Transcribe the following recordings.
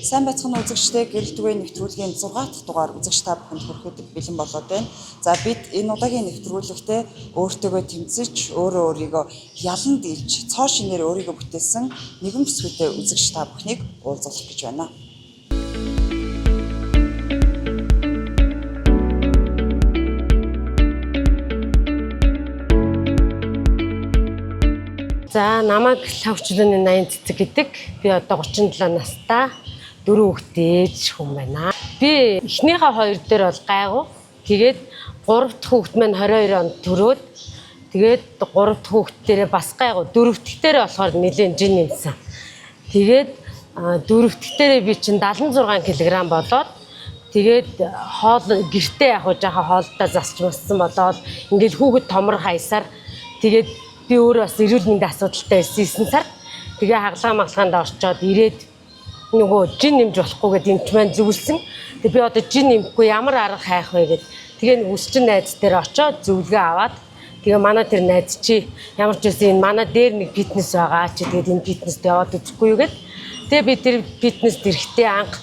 Сайн байцгаана үзэгчдээ гэрэл түгээн нэвтрүүлгийн 6 дахь дугаар үзэгч та бүхэнд хүрэхэд бэлэн болоод байна. За бид энэ удаагийн нэвтрүүлэгтээ өөртөөгөө тэмцэж, өөрийгөө ялан дийлж, цоо шинээр өөрийгөө бүтээсэн нэгэн бүсгүйтэй үзэгч та бүхнийг уулзах гэж байна. За намайг Лавчлууны 80 цэцэг гэдэг. Би одоо 37 настай 4 хүүхдээ ээж хүн байна. Би эхнийхээ 2 дээр бол гайгүй. Тэгээд 3 дахь хүүхэд маань 22 онд төрөөд тэгээд 3 дахь хүүхэд дээрээ бас гайгүй. 4 дахь дээрээ болохоор нэлээд жин нэмсэн. Тэгээд 4 дахь дээрээ би чинь 76 кг болоод тэгээд хоол гэртээ яг жоохон хоолтой засч массан болоод ингээл хүүхэд томор хаясаар тэгээд би өөрөө бас эрүүл мэндийн асуудалтай байсан 9 сард. Тэгээ хагалгаа орчоод ирээд нөгөө жин нэмж болохгүй гэдэг эмч маань зөвлөсөн. Тэгээ би одоо жин нэмэхгүй ямар арга хайх вэ гэд. Тэгээ үсчин найз дээр очоод зөвлөгөө аваад тэгээ манай тэр найз чи ямар ч байсан энэ манай дээр нэг фитнес байгаа чи тэгээд энэ фитнест яваад үзэхгүй юу гэд. Тэгээ би тэр фитнест ирэхдээ анх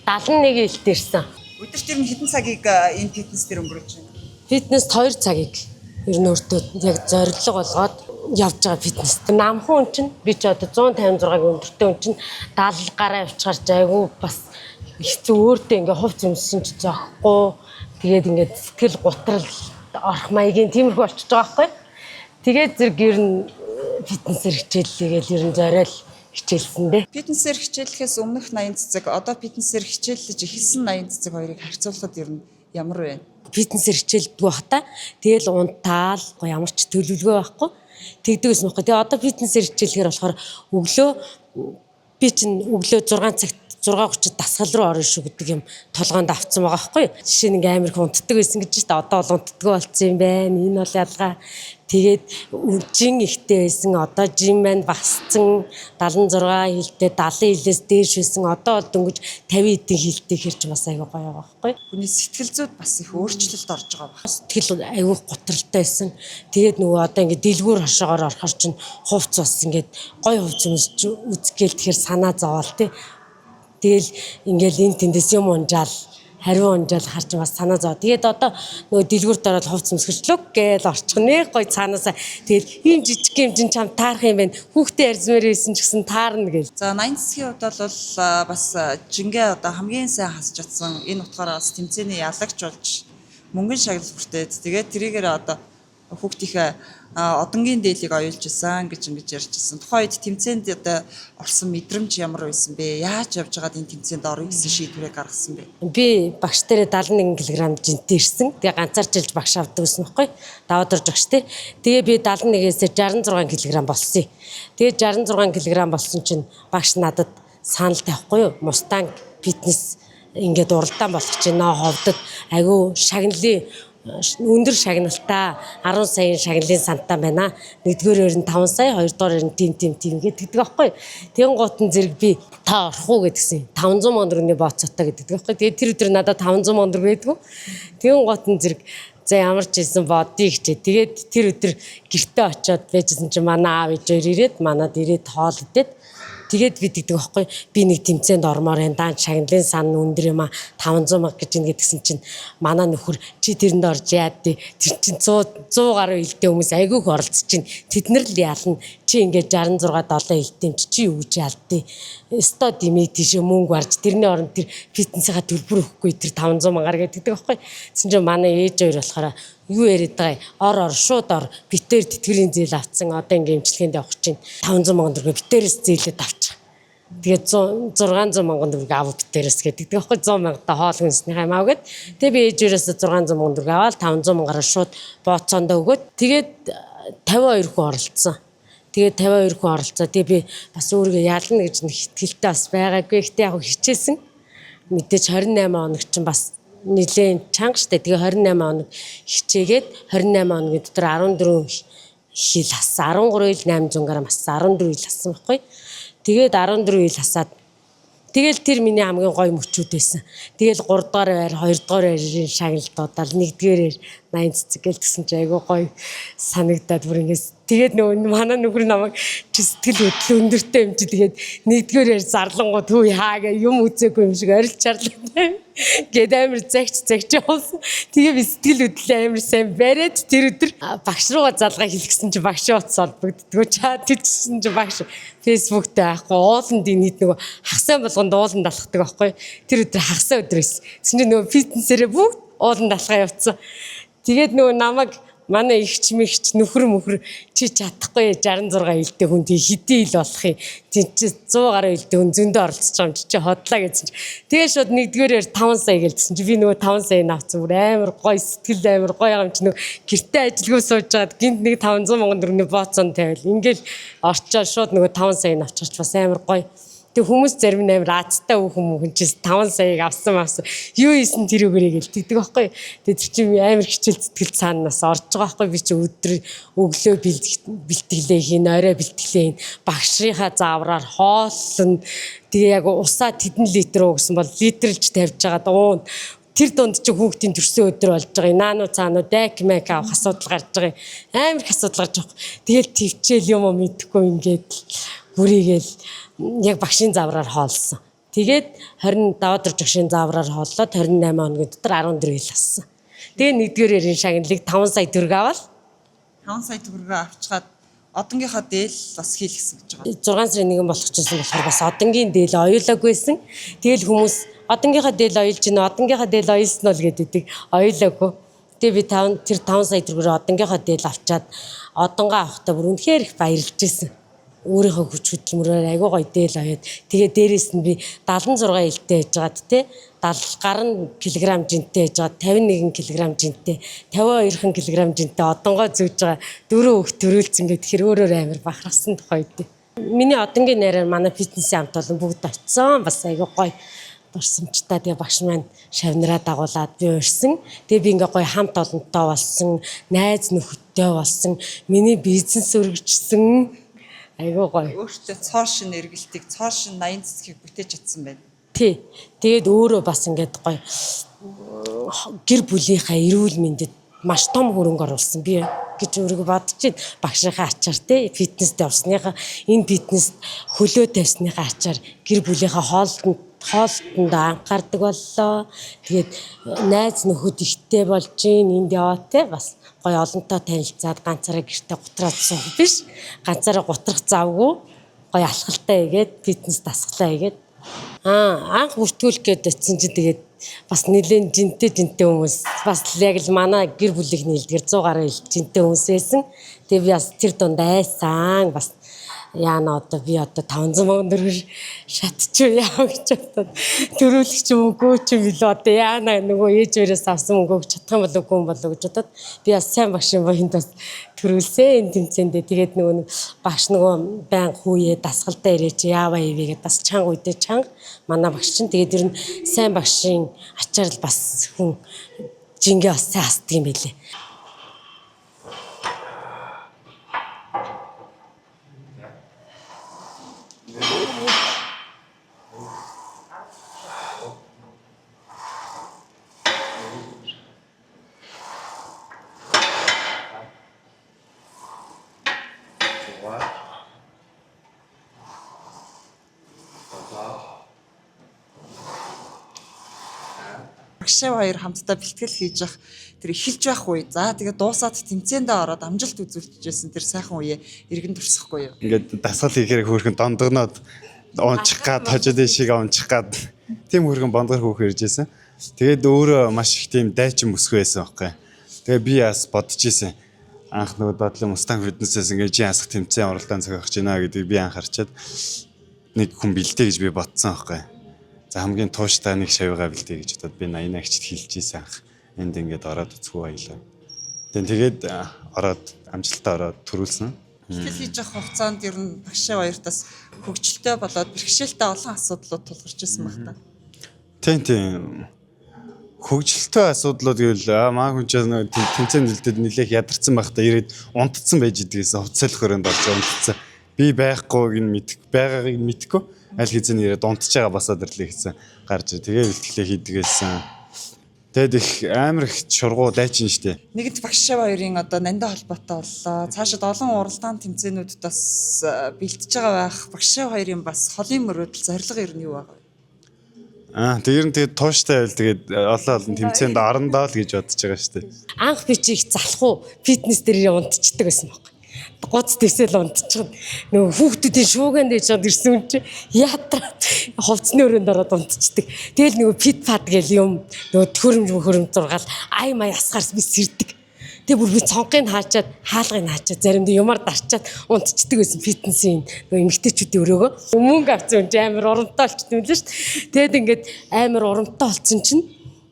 71 жилд ирсэн. Өдөрт ер нь хэдэн цагийг энэ фитнес дээр өнгөрөөж байна? Фитнест 2 цагийг ер нь өөртөө яг зорилго болгоод явж байгаа фитнес. Намхан хүн чинь би ч одоо 156-гийн өндөртэй хүн чинь 70 гараа явчихарч айгүй бас хэцүү өөртөө ингээ хувц юмсэн ч зоохгүй. Тэгээд ингээ сэтгэл гутрал орох маягийн тиймэрхүү болчихж байгаа байхгүй. Тэгээд зэрэг ер нь фитнесээр хичээллийгээл ер нь зориул хичээлсэн дээ. Фитнесээр хичээллэхээс өмнөх 80 цэцэг, одоо фитнесээр хичээллэж эхэлсэн 80 цэцэг хоёрыг харьцуулахад ер нь ямар вэ? Фитнесээр хичээлдэг байхдаа тэгэл унтаал ямар ч төлөвлөгөө байхгүй тэгдэгс нөхгүй. Тэгээ одоо фитнесээр хичээлэхээр болохоор өглөө би чинь өглөө 6 цагт 6:30 дасгал руу орно шүү гэдэг юм толгоонд авцсан байгаа байхгүй. Жишээ нь ингээм амир унтдаг байсан гэж байна. Одоо бол унтдаггүй болсон юм байна. Энэ бол ялгаа. Тэгээд жин ихтэй байсан. Одоо жин маань багассан 76 хилтэй 70 хилээс дээш байсан. Одоо бол дөнгөж 50 эдийн хилтэй хэрч бас аягүй гоё байгаа байхгүй. Хүний сэтгэл зүйд бас их өөрчлөлт орж байгаа байна. Сэтгэл аягүй гутралтай байсан. Тэгээд нөгөө одоо ингээд дэлгүүр хашаагаар орохор чинь хувц бас ингээд гоё хувц юмсч үзгээл тэгэхээр санаа зовоол тий. Тэгэл ингээл энэ тэндээс юм унжаал хариу унжаал харч бас санаа зоо. Тэгээд одоо нөгөө дэлгүүрт ороод хувц өмсгөчлөг гээл орчих нэг гой цаанаасаа тэгэл ийм жижиг юм чин чам таарах юм байна. Хүүхдээ ярьзмаар байсан ч гэсэн таарна гээл. За 80 цэцгийн хувьд бол бас жингээ одоо хамгийн сайн хасч чадсан энэ утгаараа бас тэмцээний ялагч болж мөнгөн шагнал бүртээд тэгээд тэрийгээр одоо хүүхдийнхээ одонгийн дээлийг оюулж исэн гэж ингэж ярьжсэн. Тухайн үед тэмцээнд одоо орсон мэдрэмж ямар байсан бэ? Яаж явж байгаад энэ тэмцээнд орё гэсэн шийдвэрээ гаргасан бэ? Би багш дээрээ 71 кг жинтэй ирсэн. Тэгээ ганцаарчилж багш авдаг гэсэн байхгүй. Даваад орж багш тий. Тэгээ би 71-ээс 66 кг болсон. Тэгээ 66 кг болсон чинь багш надад санал тавихгүй юу? Мустанг фитнес ингээд уралдаан болох чинь нөө ховдод айгүй шагналын өндөр шагналтай 10 саяын шагналын сантаа байна. Нэгдүгээр нь 5 сая, хоёрдугаар нь тийм гэдэг байхгүй. Тэгэн гутан зэрэг би та орох уу гэдгсэн. 500 сая төгрөгийн бооцоотой гэдэг байхгүй. Тэгээд тэр өдөр надад 500 сая төгрөг байдгүй. Тэгэн гутан зэрэг за ямар ч хэлсэн бодъё гэчээ. Тэгээд тэр өдөр гэртээ очиод байжсэн чинь манай аав ээж хоёр ирээд манад ирээд хоол идээд тэгээд бид гэдэг байхгүй би нэг тэмцээнд ормоор энэ даан шагналын сан өндөр юм а 500 мянга гэж ингэдэгсэн чинь манай нөхөр чи тэрэнд орж яад тий тэр чинь 100 гаруй хилтэй хүмүүс айгүйх оролцож чинь тэд нар л яална чи ингээд 66 7 хилтэй чи юу гэж яалдیں۔ Өсто димээ тийш мөнгө барж тэрний оронд тэр фитнесийнхаа төлбөр өгөхгүй тэр 500 мянгаар гэдэг байхгүй. Тэгсэн чинь манай ээж хоёр болохоор юу яриад байгаа ор шууд ор битээр тэтгэврийн зээл авцсан одоо ингээм имчилгээнд явах чинь 500 сая төгрөг битээрээс зээлээд авчих. Тэгээд 600 сая төгрөг авах битээрээс гэдэг байхгүй 100 сая хоол хүнснийхээ амаа гээд тэгээ би ээжээрээс 600 сая төгрөг аваад 500 саягаар шууд бооцоондоо өгөөд тэгээд 52 хүн оролцсон. Тэгээд 52 хүн оролцоо. Тэгээ би бас өөрийгөө ялна гэж нэг ихтгэлтэй бас байгаагүй. Гэхдээ яг хичээсэн. Мэдээж 28 хоног чинь бас нэлээд чанга штэ. Тэгээ 28 хоног хичээгээд 28 хоногийн дотор 14 хил хассан. 13 800 г бас 14 хил хассан байхгүй. Тэгээд 14 хил хасаад тэгэл тэр миний хамгийн гоё мөчүүд байсан. Тэгэл 3 дугаар байр, 2 дугаар байрын шагналд удаал, 1-р 80 цэцэг гэлтсэн чи айгүй гоё санагдаад бүр ингээс Тэгээд нөгөө манай нөхөр намайг чи сэтгэл хөдлөл өндөртэй юм чи тэгээд нэгдүгээрээр зарлангууд хүү яа гэ юм үзээгүй юм шиг орилж чарлаа. Гэт амир загч явуулсан. Тэгээ би сэтгэл хөдлөл амир сайн бариад тэр өдөр багш руугаа залгаа хэлгэсэн чи багш утас олбогддгоо чат хийсэн чи багш фэйсбүүк дээр ахгүй ууланд нийт нөгөө хагсаа болгонд ууланд алхдаг байхгүй. Тэр өдөр хагсаа өдөр байсан. Тэгсэн чи нөгөө фитнесээрээ бүгд ууланд алхаа явцсан. Тэгээд нөгөө намайг манай ихч мэгч нөхөр чи чадахгүй 66 илтэй хүн тий хэдий ил болох юм тий 100 гаруй илтэй хүн зөндөө оролцож байгаа юм чи хотлаа гэсэн чи тэгээ шууд нэгдүгээрээр 5 сая гэлсэн чи би нөгөө 5 сая авсан бүр амар гоё сэтгэл амар гоё юм чи нөгөө гэртээ ажилгүй сууж байгаад гинт нэг 500 мянган төгрөгийн бооцон тавил ингээл орчоо шууд нөгөө 5 сая авчирч бас амар гоё. Тэг хүмүүс зарим нь амар аацтай хүн чи 5 саяг авсан юу ийсэн тэр үгээрээ гэлтэгдэг байхгүй. Тэг тэр чинь амар хичээл зүтгэл цаанаас орж байгаа байхгүй. Би чи өдөр өглөө бэлтгэлээ хийн орой бэлтгэлээ хийн багшийнхаа заавраар хооллон тэгээ яг усаа тэдэн литр уугсан бол литрлж тавьж байгаа дуун тэр дунд чи хүүхдийн төрсөн өдөр болж байгаа. Наануу цаануу дайк мэк авах асуудал гарч байгаа. Амар их асуудал гарч байгаа. Тэгэл твчээл юм мэдэхгүй ингээд бүрийгээл яг багшийн заавраар хоолсон. Тэгээд 20 даваа дор жагшийн заавраар хооллоод 28 хоногийн дотор 14 ил ассан. Тэгээ нэгдүгээр шагналыг 5 сая төгрөг аваад 5 сая төгрөгөө авчгаад одонгийнхаа дээл бас хийлгэсэн гэж байгаа. 6 сарын 1 болгочихсон болохоор бас одонгийн дээл оюулаагүйсэн. Тэгэл хүмүүс одонгийнхаа дээл оюулж гинэ, одонгийнхаа дээл оюулсан уу гэдэг оюулаагүй. Тэгээ би тэр 5 сая төгрөгөөр одонгийнхаа дээл авчаад одонгоо авахтаа бүр үнэхээр их баярлж ирсэн. Өөрийнхөө хүч хөдөлмөрөөр айгуу гоё дээл аваад тэгээ дээрээс нь би 76 илтэй яжгаад те 70 гаруй килограмм жинтэй яжгаад 51 килограмм жинтэй 52 килограмм жинтэй одонгоо зүүж байгаа 4 өг төрүүлсэн гэдэг хэр өөрөөр амар бахархсан тухай дээ. Миний одонгийн найраар манай фитнесийн хамт олон бүгд очсон бас айгуу гоё дурсамжтай тэгээ багш маань шавнараа дагуулад би урьсан. Тэгээ би ингээ гоё хамт олонтой болсон, найз нөхөдтэй болсон, миний бизнес өргөжсөн. Айгуу гоё. Өөртөө цоор шин эргэлтийг, цоор шин 80 цэцгийг бүтээж чадсан байна. Тий. Тэгээд өөрөө бас ингээд гоё гэр бүлийнхаа эрүүл мэндэд маш том хөрөнгө оруулсан би гэж өөрийгөө бодож байна. Багшийнхаа ачаар те фитнест явсныхаа энэ фитнест хөлөө тавьсныхаа ачаар гэр бүлийнхаа хоолтонд анхаардаг боллоо. Тэгээд найз нөхөд ихтэй болж гин энд яваа те бас гоё олонтой танилцаад ганцаараа гэртээ гутраад суух биш. Ганцаараа гутрах завгүй гоё алхалтай хийгээд фитнес дасгалаа хийгээд анх бүртгүүлэх гээд очисон чи тэгээд бас нэлээд жинтэй хүмүүс бас яг л манай гэр бүлийг нийлдгэр 100 гаруй жинтэй хүмүүс байсан. Тэгээд би бас тэр дунд айсан бас яана одоо би одоо 500 мянган төгрөг шатчих яа гэж бодоод төрүүлэх ч юм уугүй ч юм билүү одоо яана нөгөө ээжээрээс авсан мөнгөө чадах юм болов уу гэж бодоод би бас сайн багш юм боёнд бас төрүүлсэн энэ тэмцээндээ тэгээд нөгөө багш нөгөө баян хүүе дасгалдаа ирээч яаваа ивэ гэдээ бас чанга үедээ чанга манай багш чинь тэгээд ер нь сайн багшийн ачаар л бас хүн жингээ бас сайн хасдаг юм билээ. Багшаа хоёр хамтдаа бэлтгэл хийж явах тэр эхэлж байх үе. За тэгээд дуусаад тэмцээндээ ороод амжилт үзүүлчихсэн тэр сайхан үеэ эргэн төрсөхгүй юу? Ингээд дасгал хийхээр хөөрхөн дондогноод унчих гад хожид шиг унчих гад тийм хөөрхөн бондгор хөөх иржсэн. Тэгээд өөрөө маш их тийм дайчин мөсгөө байсан байхгүй. Тэгээ би бас бодож исэн. Анх нөгөө дотлын Мустанг фитнесээс ингээд жин асах тэмцээн оролдоон зохиогч байна гэдгийг би анх харчаад нэг хүн бэлдээ гэж би бодсон байхгүй. За хамгийн тууштай нэг шавьгаа бэлдээ гэж бодоод би 80 агчд хэлж ийсэн анх. Энд ингээд ороод үзгүй баялаа. Тэгээд ороод амжилттай ороод төрүүлсэн. Бэлтгэл хийж явах хугацаанд ер нь багшаа хоёртаас хөгжилтэй болоод бэрхшээлтэй олон асуудлууд тулгарч ирсэн баг та. Тийм. Хөгжилтэй асуудлууд гэвэл маа хүн ч тэмцээн нэлээд нэлээх ядарсан байх та ирээд унтцсан байж идэгсэн хувцас хөрөнд орж унтцсан. Би байхгүйг нь байгаагийг мэдэхгүй аль хэзээ ирээд унтж байгаа басаад ирлээ гэсэн гарч тэгээ бэлтгэлээ хийдгээсэн. Тэгэд их амар их шургуу дайчин штэ. Нэгд багш хоёрын одоо нандин холбоотой боллоо. Цаашид олон уралдаан тэмцээнүүдэд бас бэлтэж байгаа байх. Багш хоёрын бас холын мөрөөдөл зорилго ер нь юу байгаа вэ? Тэг ер нь тэгээд тууштай байл тэгээд олон тэмцээнд арандаа л гэж бодож байгаа штэ. Анх би чи их залах уу фитнес дээр унтчихдаг байсан байхгүй. Гоц дэсэл унтчихна. Нөгөө хүүхдүүдийн шууган дэж чад ирсэн юм чи яатраад хувцсны өрөөнд ороод унтчихдаг. Тэгэл нөгөө фит пад гэл юм нөгөө хөрөм зургаал ай май асгаарс би сэрдэг. Тэгээ бүр би цонхыг хаачаад хаалгыг хаачаад заримдаа юмар дарчаад унтчихдаг байсан фитнесийн нөгөө эмэгтэйчүүдийн өрөөгөө. Мөнгө авсан юм амар урамтай болчихсон юм л шүү дээ. Тэгэд ингээд амар урамтай болсон чинь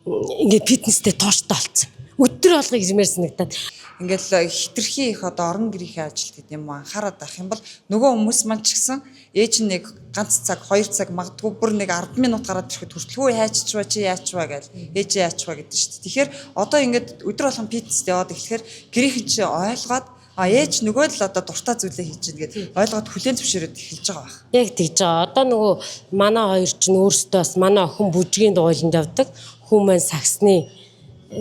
ингээд фитнестэй тооштой болсон. Өдөр болгоё гэмээр санагдаад Ингээл хитрхи их одоо орон гэрийнхээ ажилт гэдэг юм анхаарал авах юм бол нөгөө хүмүүс маань ч гэсэн ээж нь нэг ганц цаг 2 цаг магадгүй бүр нэг 10 минут гараад ирэхэд хүртэлгүй хайччихва чи яачва гэж ээжээ яачва гэдэг шүү дээ. Тэгэхээр одоо ингээд өдөр болгон фитнест яваад эхлэхээр гэрийнхэн чи ойлгоод ээж нөгөө л одоо дуртай зүйлээ хийж гин гэдэг ойлгоод хүлээн зөвшөөрөд эхэлж байгаа байх. яг тэгж байгаа. Одоо нөгөө манай хоёр ч өөрсдөө бас манай охин бүжгийн дугуйланд явдаг. Хүмүүс сагсны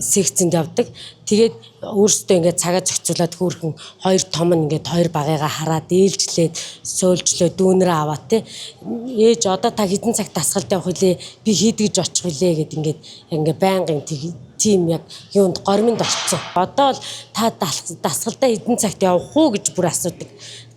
секцэнд явдаг. Тэгээд өөрсдөө ингээд цагаа зохицуулаад хөөрхөн хоёр том нь ингээд хоёр багыгаа хараад ээлжлээд сөөлжлөө дүүнэрээ аваад те ээж одоо та хэдэн цаг дасгалд явах вүлээ би хийдгэж очих вүлээ гэд ингээд ингээ байнгын тийм яг юунд гормонд орцсон. Одоо л та дасгалдаа хэдэн цагт явах уу гэж бүр асуудаг.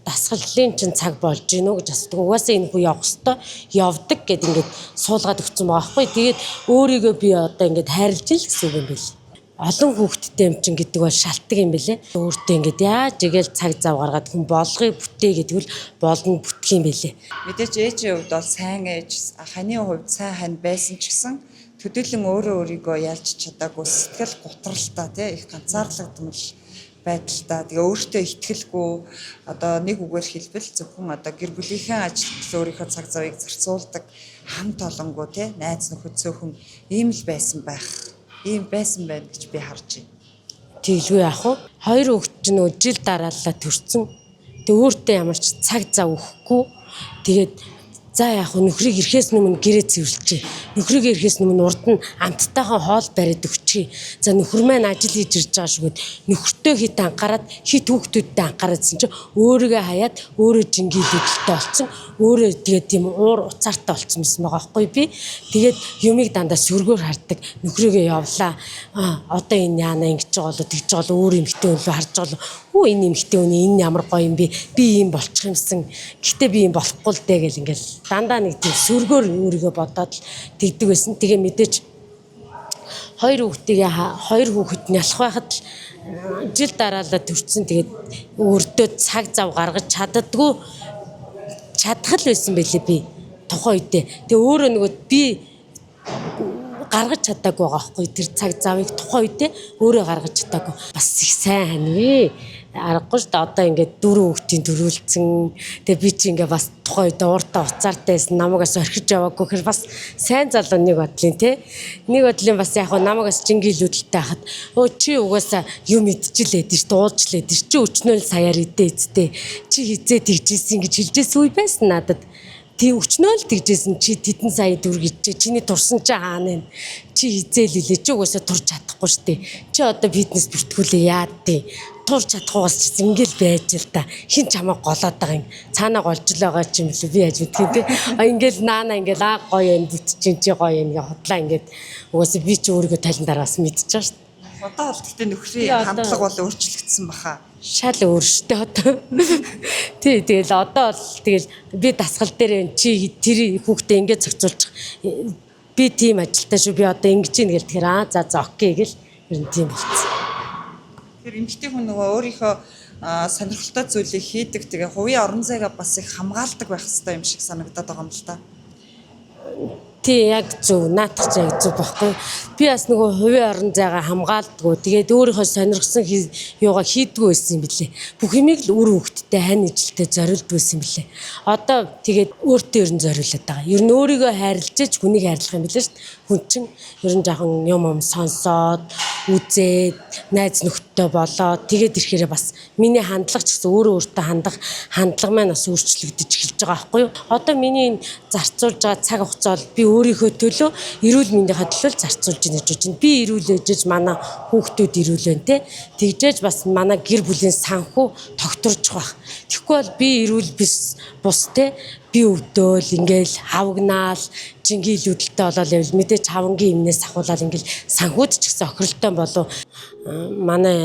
Дасгалын чинь цаг болж гинөө гэж асуудаг. Угаасаа энэ хүү явах хэвээр явдаг гэд ингээд суулгаад өгсөн байгаа байхгүй. Тэгээд өөрийгөө би одоо ингээд хайрлж ил гэсэн үг юм бэл. Олон хүүхдтэй юм чинь гэдэг бол шалтгаан юм бэлээ. Өөртөө ингээд яаж игээл цаг зав гаргаад хүн болгоё бүтээ гэдэг нь болно бүтэх юм бэлээ. Мэдээж ээжийн хувьд бол сайн ээж, ханы хувьд сайн хань байсан ч гэсэн төдийлөн өөрийгөө ялж чадаагүй сэтгэл гутралтай тий их ганцаарлагдмал байдалтай. Тэгээ өөртөө итгэлгүй одоо нэг үгээр хэлбэл зөвхөн одоо гэр бүлийнхээ ажилд өөрийнхөө цаг завыг зарцуулдаг хамт олонгүй тий найз нөхөд цөөхөн ийм л байсан байх. Ийм байсан байна гэж би харж байна. Тэглгүй яах вэ? Хоёр хүүхэд чинь нөө жил дараалал төрсөн. Тэгээ өөртөө ямар ч цаг зав өгөхгүй. Тэгээд за яах вэ? Нөхрийг ирэхээс өмнө гэрээ цэвэрлэжээ. Нөхрийг ирэхээс өмнө урд нь амттайхан хоол бариад өгчээ. За нөхөр маань ажил хийж ирж байгаа шүүгээд нөхөртөө хит анхаарад хит хүүхдүүдтэй анхаараадсэн чинь өөрийгөө хаяад өөрөө жингийлүүдэлтэй болсон. Өөрөө тэгээд тийм уур уцаартай болсон байсан байгаа байхгүй би. Тэгээд юмыг дандаа сүргээр хардаг. Нөхрийгөө явлаа. Одоо энэ яана ингэж байгаа болоо тэгж байгаа болоо өөр эмэгтэй өлөө харж байгаа болоо. Оо энэ эмэгтэй өнөө энэ ямар гоё юм бэ? Би ийм болчих юмсан. Гэхдээ би ийм болохгүй л дээ гэл ингээл дандаа нэг тийм сүргээр өөрийгөө бодоод л тэгдэг байсан. Тэгээ мэдээч хоёр хүүхэд нялх байхад жил дараалал төрсэн. Тэгээд өөртөө цаг зав гаргаж чаддаггүй чадхал байсан байлээ би тухайн үедээ. Тэгээ өөрөө нөгөө би гаргаж чадаагүй байгаа байхгүй тэр цаг завыг тухайн үедээ өөрөө гаргаж чадаагүй. Бас их сайн хань. Аргагүй шүү дээ. Одоо ингээд 4 хүүхдийн төрүүлсэн. Тэгээ би чи ингээд бас тухайн үед ууртаа уцаартайсэн намайгаас орхиж яваагүй хэр бас сайн залуу нэг бодлын те. Нэг бодлын бас яг намайгаас жингийлүүдэлтэй хахад өө чи угаасаа юм идчихлээд ш дуулжлээд ш чи өчнөө л саяар идээ эцтэй. Чи хизээ тэгжсэн гэж хэлжсэн үе байсан надад. Тийм өчнөө л тэгжсэн чи тэдэн сая дүргэж чиний турсан чи хаана вэ? Чи хизээлээ чи угаасаа турч чадахгүй штэ. Чи одоо фитнес бүртгүүлээ яад тий. Турч чадахгүйс чи ингээл байж л та. Хин чамаа голоод байгаа юм. Цаанаа голж л байгаа ч юм лээ би яаж мэдхий тий. Ингээл наана ингээл гоё юм бүтчин чи гоё юм хотлаа ингээд угаасаа би чи өөрийгөө талан дараас мэдчихэж штэ. Одоо бол гэхдээ нөхрийн хандлага бол өөрчлөгдсөн баха. Шал өөр штэ одоо. Тий тэгэл одоо бол тэгэл би дасгал дээр чи тэр хүүхдээ ингээд зохицуулчих. Би тийм ажилтаа шүү би одоо ингэж ийн гэл тэгэхээр за окей гэл ер нь тийм болцсон. Тэр эмэгтэй хүн нөгөө өөрийнхөө сонирхолтой зүйлийг хийдэг тэгээ хувийн орон зайгаа бас их хамгаалдаг байх хэрэгтэй юм шиг санагдаад байгаа юм л та. Тий яг зөв наадах ч яг зөв байхгүй. Би бас нөгөө хувийн орон зайгаа хамгаалдаггүй. Тэгээд өөрийнхөө сонирхсан юугаа хийдгүү байсан юм билээ. Бүх юмыг л үр хөвгтдээ хань ижилтэй зориулдаг байсан юм билээ. Одоо тэгээд өөртөө ер нь зориулаад байгаа. Ер нь өөрийгөө хайрлаж хүнийг хайрлах юм билээ шүү дээ. Хүн чинь ер нь жоохон юм сонсоод үзээд найз нөхдөд болоод тэгээд ирэхээрээ бас миний хандлага ч гэсэн өөртөө хандлага маань бас өөрчлөгдөж эхэлж байгаа байхгүй юу? Одоо миний энэ зарцуулж байгаа цаг хугацаа бол би өөрийнхөө төлөө эрүүл мэндийнхаа төлөө зарцуулж ийн гэж байна. Би эрүүл ээжж манай хүүхдүүд эрүүл байна те. Тэгжээж бас манай гэр бүлийн санхүү тогтворч байх. Тэгэхгүй бол би эрүүл бус те. Би өвдөөл ингээл хавгнаал жинхийлүүдэлтэй болол явал мэдээж хавангийн юмнээс ахуулаад ингээл санхүүд ч гэсэн охиролтой болов. Манай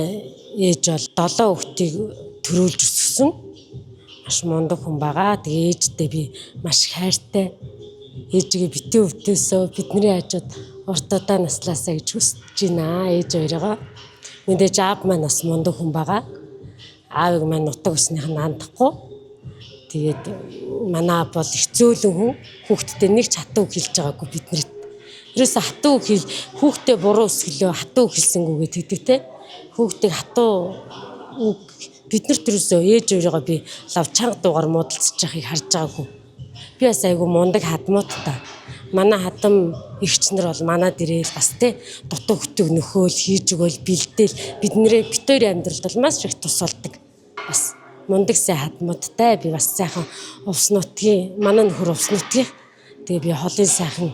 ээж бол 7 хүүхдийг төрүүлж өсгсөн. Маш мундаг хүн байгаа. Тэгээ ээжтэй би маш хайртай. Ээжигээ битэн өвдөөсөө бидний хажууд урт удаа наслаасаа гэж хүсэж байна. Ээж хоёроо. Мэдээж аав маань бас мундаг хүн байгаа. Аавыг маань нутаг усных нь андахгүй. Тэгээд манай аав бол их зөөлөн хүн. Хүүхдтэй нэг ч хатуу хэлж байгаагүй биднэрт. Ерөөсө хатуу хэл хүүхдээ буруу өсгөлөө хатуу хэлсэнгүүгээ тэгдэг те. Хүүхдийг хатуу үг биднэрт ерөөсөө ээж өөрийгөө би лав чанга дуугаар муудалцж яхахыг харж байгаагүй. Би бас айгу мундаг хадмуудтай. Манай хадам эгч нар бол манай дээрээ бас те дутуу хөтөг нөхөөл хийж өгөөл бэлдээл биднэрээ битүүрийн амьдралд бол маш их тус болдог. Бас мундаг сайн хадмуудтай би бас сайхан увс нутгийн манай нөхөр увс нутгийн. Тэгээ би холын сайхан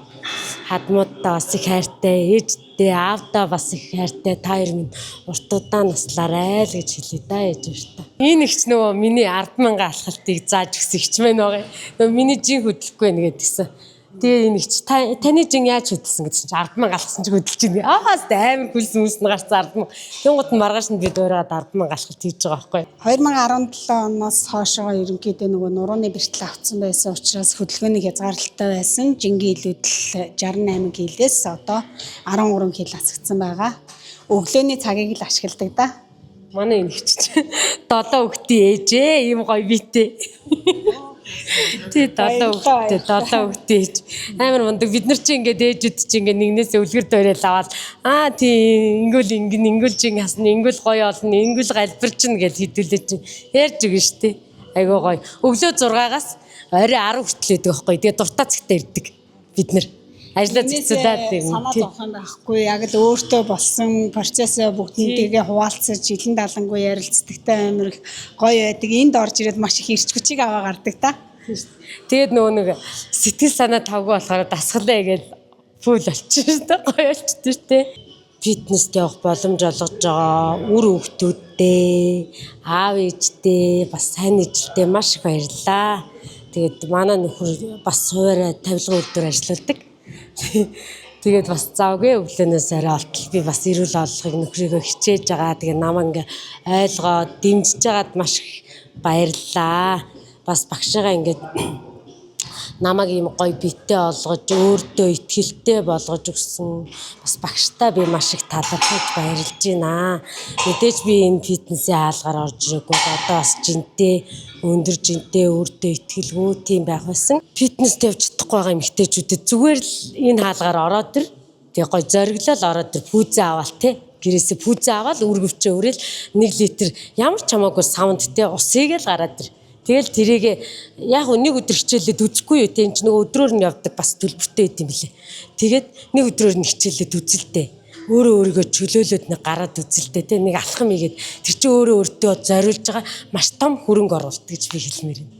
хадмуудтай бас их хайртай, ээжтэй, аавдаа бас их хайртай. Та хоёр минь урт удаан наслаарай л гэж хэлээ да ээж өөртөө. Энэ ихч нөгөө миний 10,000 алхалтыг зааж өгсөн ихч мэн байгаа. Нөгөө миний жин хөдлөхгүй нэ гэдгсэн. Тэгээ энэ ихч таны жин яаж хөдөлсөн гэсэн чинь 10,000 алхсан чи хөдөлж ийн. Аас амар хүлсэн мүснэ гарсан 10,000. Тэнгууд нь маргааш нь би дуурайгаад 10,000 алхалт хийж байгаа байхгүй. 2017 оноос хойшоо ерөнхийдөө нөгөө нурууны бэртэл авцсан байсан учраас хөдөлгөөний хязгаарлалтай байсан. Жингийн илүүдэл 68 кг-ээс одоо 13 кг асгдсан байгаа. Өглөөний цагийг л ашигладаг да. Манай энэ ихч 7 хүүхдийн ээжээ ийм гоё битэй. Тий 7 хүүхдээ ээж. Амар мундаг бид нар чи ингээд ээжүүд чи ингээд нэгнээс үлгэр дөрөөл аваад тий ингүүл чин хасна ингүүл гоё олно ингүүл галбирчин гэж хэдүүлээ чи ярьж өгнө штэ. Айгуу гоё. Өглөө 6-аас орой 10 хүртэл байдаг байхгүй. Тэгээ дуртай цагтаа ирдэг бид нар. Ажлаа зэгцүүлээд юм. Санаа зовхон байхгүй. Яг л өөртөө болсон процессыг бүгднийгээ хуваалцаж жилэн далангуй ярилцдагтай амар их гоё байдаг. Энд орж ирээд маш их ирч хүчийг аваа гардаг та. Тэгээд нөгөө нэг сэтгэл санаа тавгүй болохоор дасгалаа гэж фул болчихсон шүү дээ. Гоё болчтой шүү дээ. Фитнест явах боломж олгож байгаа үр хүүхдүүдтэй, аав ээжтэй, бас сайн ээжтэй маш их баярлалаа. Тэгээд манай нөхөр бас хуваараа тавилга үйлдвэр ажилладаг. Тэгээд бас завгүй өглөөнөөс арай олтол би бас эрүүл олохыг нөхрийгөө хичээж байгаа. Тэгээд намаа ингээ ойлгоод дэмжиж байгаад маш их баярлалаа. Бас багшигаа ингээд намайг ийм гоё битээ олгож өөртөө итгэлтэй болгож өгсөн. Бас багштай би маш их талархаж баярлж байна. Мэдээж би энэ фитнесийн хаалгаар орж ирээгүй. Одоо бас жинтэй, өндөр жинтэй, өөртөө итгэлгүй тийм байх байсан. Фитнест явж чадахгүй байгаа эмэгтэйчүүдэд зүгээр л энэ хаалгаар ороод ир. Тэгээ гоё зориглол ороод ир пүүзээ аваал те. Гэрээсээ пүүзээ аваад үргэвчээ өрөөл 1 литр ямар ч хамаагүй савнд те усыг л гараад ир. Тэгэл тэрийгээ яг нэг өдөр хичээлээд үзэхгүй юу те энэ ч нөгөө өдрөөр нь явдаг бас төлбөртэй байт юм билээ. Тэгээд нэг өдрөөр нь хичээлээд үзэлтэй. Өөрийгөө чөлөөлөд нэг гараад үзэлтэй те нэг алхам игээд тэр чинь өөртөө зориулж байгаа маш том хөрөнгө оруулалт гэж би хэлмээр байна.